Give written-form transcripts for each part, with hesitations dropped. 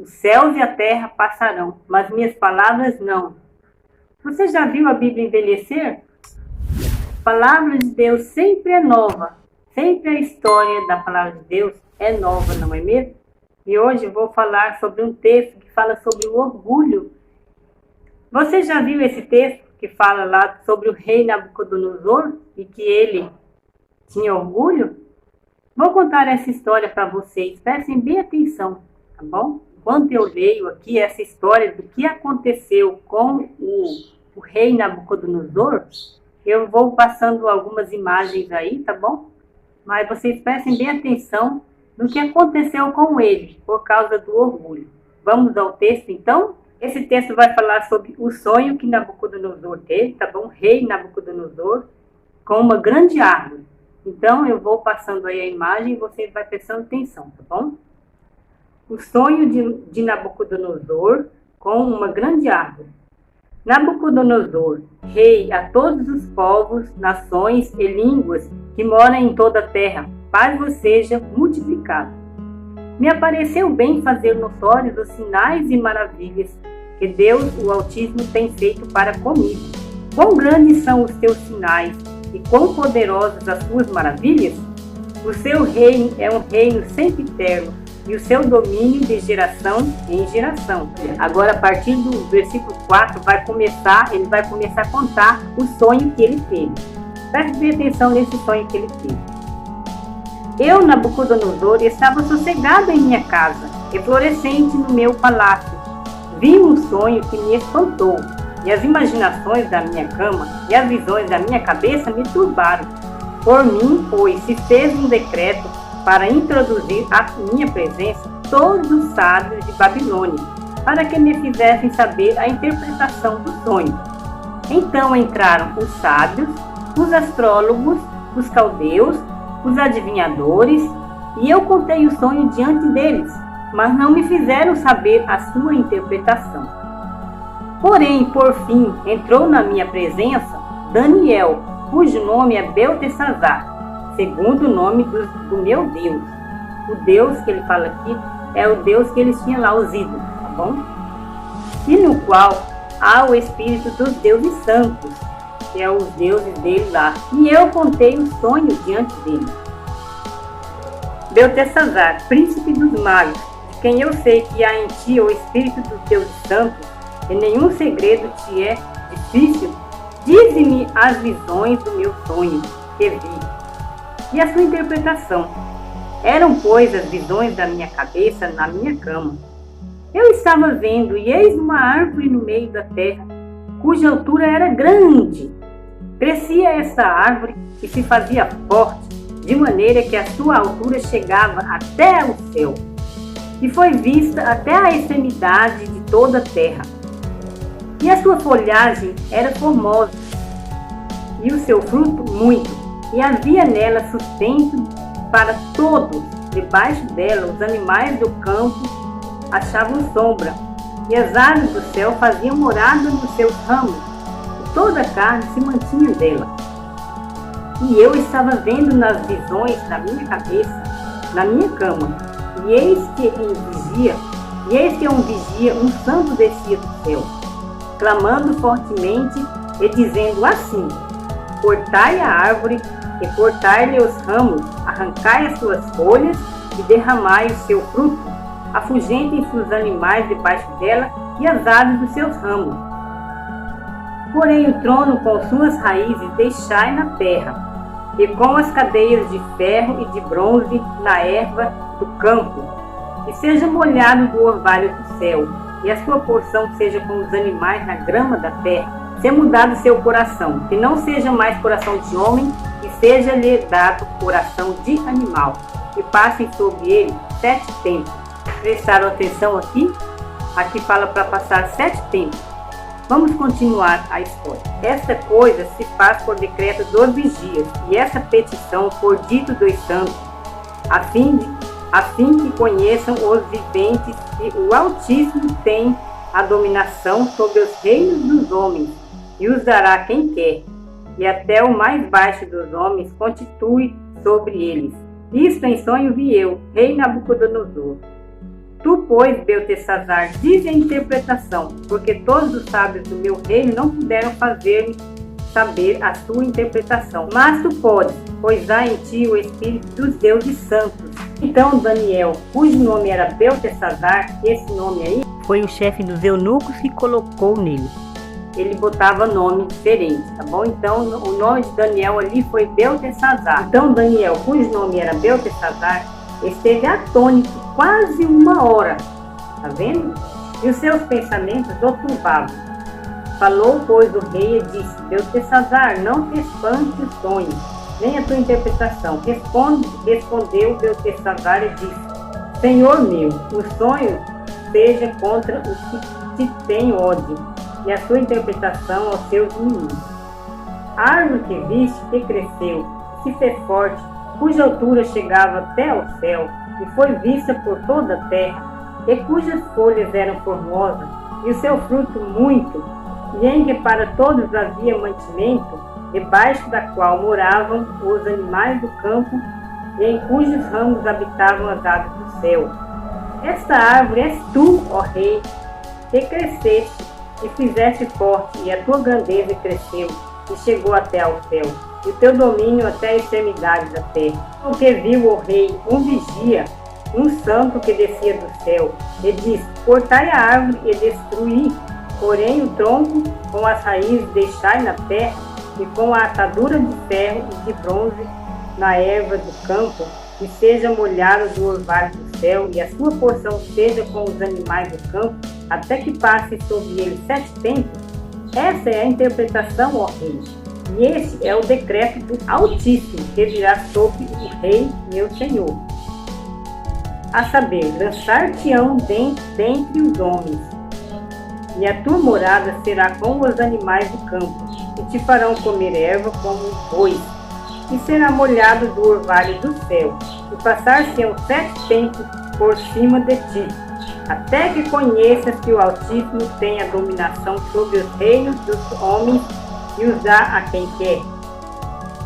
Os céus e a terra passarão, mas minhas palavras não. Você já viu a Bíblia envelhecer? A palavra de Deus sempre é nova. Sempre a história da palavra de Deus é nova, não é mesmo? E hoje eu vou falar sobre um texto que fala sobre o orgulho. Você já viu esse texto que fala lá sobre o rei Nabucodonosor e que ele tinha orgulho? Vou contar essa história para vocês. Prestem bem atenção, tá bom? Enquanto eu leio aqui essa história do que aconteceu com o rei Nabucodonosor, eu vou passando algumas imagens aí, tá bom? Mas vocês prestem bem atenção no que aconteceu com ele por causa do orgulho. Vamos ao texto então? Esse texto vai falar sobre o sonho que Nabucodonosor teve, tá bom? Rei Nabucodonosor, com uma grande árvore. Então eu vou passando aí a imagem e vocês vão prestando atenção, tá bom? O sonho de Nabucodonosor com uma grande árvore. Nabucodonosor, rei a todos os povos, nações e línguas que moram em toda a terra, paz vos seja multiplicado. Me apareceu bem fazer notórios os sinais e maravilhas que Deus, o Altíssimo, tem feito para comigo. Quão grandes são os teus sinais e quão poderosas as suas maravilhas? O seu reino é um reino sempiterno e o seu domínio de geração em geração. Agora, a partir do versículo 4, ele vai começar a contar o sonho que ele teve. Preste atenção nesse sonho que ele teve. Eu, Nabucodonosor, estava sossegado em minha casa, e florescente no meu palácio. Vi um sonho que me espantou, e as imaginações da minha cama e as visões da minha cabeça me turbaram. Por mim, pois, se fez um decreto para introduzir à minha presença todos os sábios de Babilônia, para que me fizessem saber a interpretação do sonho. Então entraram os sábios, os astrólogos, os caldeus, os adivinhadores, e eu contei o sonho diante deles, mas não me fizeram saber a sua interpretação. Porém, por fim, entrou na minha presença Daniel, cujo nome é Beltesazar, segundo o nome do meu Deus. O Deus que ele fala aqui é o Deus que eles tinham lá, os ídolos, tá bom? E no qual há o espírito dos deuses santos, que é os deuses dele lá. E eu contei o sonho diante dele. Beltesazar, príncipe dos magos, de quem eu sei que há em ti o espírito dos deuses santos, e nenhum segredo te é difícil, dize-me as visões do meu sonho que vi e a sua interpretação. Eram, pois, as visões da minha cabeça na minha cama. Eu estava vendo, e eis uma árvore no meio da terra, cuja altura era grande. Crescia essa árvore e se fazia forte, de maneira que a sua altura chegava até o céu, e foi vista até a extremidade de toda a terra. E a sua folhagem era formosa, e o seu fruto muito, e havia nela sustento para todos. Debaixo dela os animais do campo achavam sombra, e as aves do céu faziam morada nos seus ramos, e toda a carne se mantinha dela. E eu estava vendo nas visões da minha cabeça, na minha cama, e eis que um vigia, um santo descia do céu, clamando fortemente e dizendo assim: cortai a árvore e cortai-lhe os ramos, arrancai as suas folhas e derramai o seu fruto, afugentem-se os animais debaixo dela e as aves dos seus ramos. Porém o trono com suas raízes deixai na terra, e com as cadeias de ferro e de bronze na erva do campo, e seja molhado do orvalho do céu, e a sua porção seja com os animais na grama da terra. Se mudado seu coração, que não seja mais coração de homem, e seja-lhe dado coração de animal, e passem sobre ele 7 tempos. Prestaram atenção aqui? Aqui fala para passar 7 tempos. Vamos continuar a história. Esta coisa se faz por decreto dos vigias, e essa petição por dito dos santos, a fim que conheçam os viventes que o Altíssimo tem a dominação sobre os reinos dos homens, e os dará quem quer, e até o mais baixo dos homens constitui sobre eles. Isto em sonho vi eu, rei Nabucodonosor. Tu, pois, Beltesazar, dize a interpretação, porque todos os sábios do meu reino não puderam fazer-me saber a sua interpretação. Mas tu podes, pois há em ti o espírito dos deuses santos. Então Daniel, cujo nome era Beltesazar, esse nome aí foi o chefe dos eunucos que colocou nele. Ele botava nome diferente, tá bom? Então o nome de Daniel ali foi Beltesazar. Então Daniel, cujo nome era Beltesazar, esteve atônito quase 1 hora, tá vendo? E os seus pensamentos o turbavam. Falou, pois, o rei e disse: Beltesazar, não te espante o sonho, nem a tua interpretação. Respondeu Beltesazar e disse: Senhor meu, o sonho seja contra os que te têm ódio, e a sua interpretação aos seus inimigos. A árvore que viste, que cresceu, se fez forte, cuja altura chegava até ao céu, e foi vista por toda a terra, e cujas folhas eram formosas, e o seu fruto muito, e em que para todos havia mantimento, debaixo da qual moravam os animais do campo, e em cujos ramos habitavam as aves do céu. Esta árvore és tu, ó rei, que cresceste, e fizeste forte, e a tua grandeza cresceu, e chegou até ao céu, e o teu domínio até a extremidade da terra. Porque viu o rei um vigia, um santo que descia do céu, e disse: Cortai a árvore e destruí, porém o tronco com as raízes deixai na terra, e com a atadura de ferro e de bronze na erva do campo, e seja molhado do orvalho do céu, e a sua porção seja com os animais do campo, até que passe sobre ele 7 tempos. Essa é a interpretação, ó rei, e este é o decreto do Altíssimo, que virá sobre o rei meu senhor. A saber, lançar-te-ão dentre os homens, e a tua morada será com os animais do campo, e te farão comer erva como os bois, e será molhado do orvalho do céu, e passar-se-ão 7 tempos por cima de ti, até que conheças que o Altíssimo tem a dominação sobre os reinos dos homens e os dá a quem quer.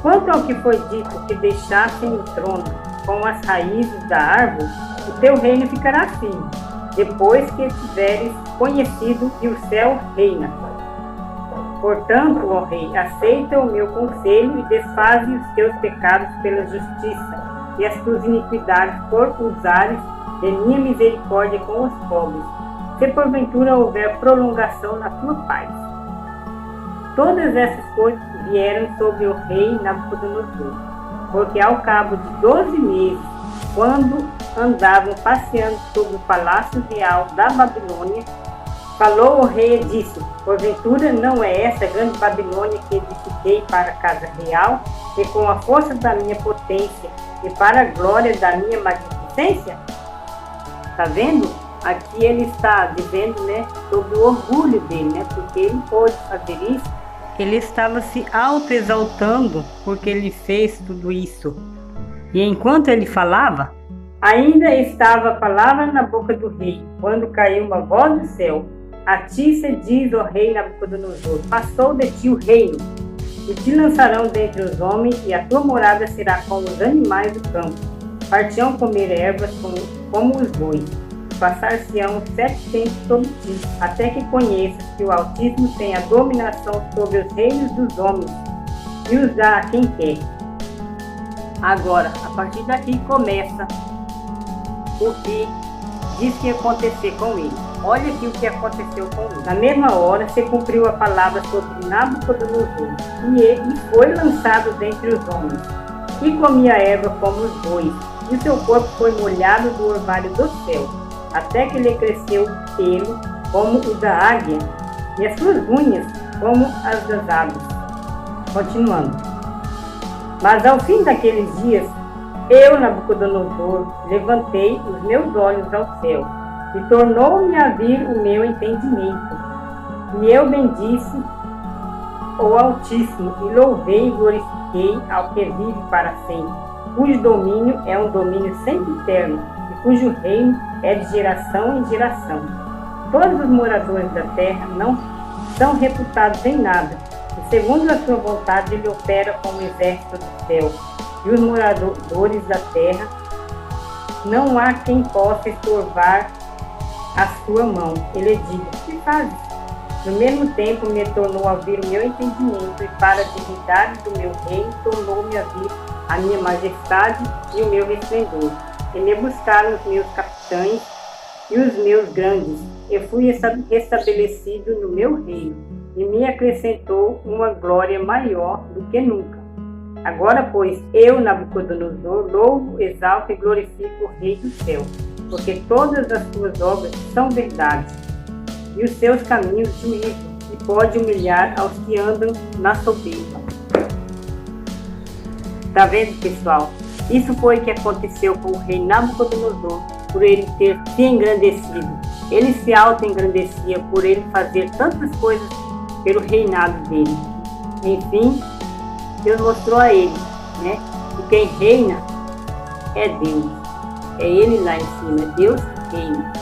Quanto ao que foi dito que deixassem o trono com as raízes da árvore, o teu reino ficará firme, depois que tiveres conhecido que o céu reina. Portanto, ó rei, aceita o meu conselho e desfaze os teus pecados pela justiça e as tuas iniquidades por usares de minha misericórdia com os pobres, se porventura houver prolongação na tua paz. Todas essas coisas vieram sobre o rei Nabucodonosor, porque ao cabo de 12 meses, quando andavam passeando sobre o palácio real da Babilônia, falou o rei e disse: Porventura não é essa grande Babilônia que edifiquei para a casa real, e com a força da minha potência e para a glória da minha magnificência? Tá vendo? Aqui ele está dizendo, né, sobre o orgulho dele, né, porque ele pôde fazer isso. Ele estava se auto-exaltando porque ele fez tudo isso. E enquanto ele falava, ainda estava a palavra na boca do rei, quando caiu uma voz do céu: A ti se diz, ó rei Nabucodonosor, passou de ti o reino, e te lançarão dentre os homens, e a tua morada será como os animais do campo. Partirão comer ervas como os bois. Passar-se-ão 7 tempos sobre ti, até que conheças que o Altíssimo tem a dominação sobre os reinos dos homens, e os dá a quem quer. Agora, a partir daqui começa o que diz que ia acontecer com ele. Olha aqui o que aconteceu com ele. Na mesma hora se cumpriu a palavra sobre Nabucodonosor, e ele foi lançado dentre os homens, e comia erva como os bois, e o seu corpo foi molhado do orvalho do céu, até que lhe cresceu o pelo como o da águia, e as suas unhas como as das aves. Continuando. Mas ao fim daqueles dias, eu, Nabucodonosor, levantei os meus olhos ao céu, e tornou-me a vir o meu entendimento. E eu bendisse o Altíssimo, e louvei e glorifiquei ao que vive para sempre, cujo domínio é um domínio sempre eterno, e cujo reino é de geração em geração. Todos os moradores da terra não são reputados em nada, e segundo a sua vontade ele opera como exército do céu, e os moradores da terra não há quem possa estorvar a sua mão. Ele diz: que fazes? No mesmo tempo me tornou a vir o meu entendimento, e para a divindade do meu reino tornou-me a vir a minha majestade e o meu resplendor. E me buscaram os meus capitães e os meus grandes, e fui restabelecido no meu reino, e me acrescentou uma glória maior do que nunca. Agora, pois, eu, Nabucodonosor, louvo, exalto e glorifico o Rei do céu, porque todas as suas obras são verdade, e os seus caminhos juízo, e pode humilhar aos que andam na soberba. Tá vendo, pessoal? Isso foi o que aconteceu com o rei Nabucodonosor, por ele ter se engrandecido. Ele se auto-engrandecia por ele fazer tantas coisas pelo reinado dele. Enfim, Deus mostrou a ele, né, que quem reina é Deus. É Ele lá em cima, é Deus que reina.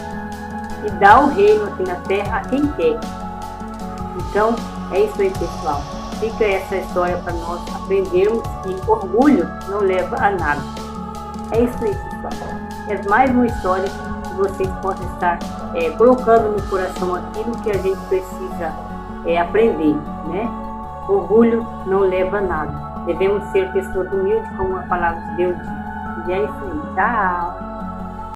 E dá o reino aqui na terra a quem quer. Então, é isso aí, pessoal. Fica essa história para nós aprendermos que orgulho não leva a nada. É isso aí, pessoal. É mais uma história que vocês possam estar colocando no coração aquilo que a gente precisa aprender, né? Orgulho não leva a nada. Devemos ser pessoas humildes, como a palavra de Deus diz. E é isso aí. Tchau!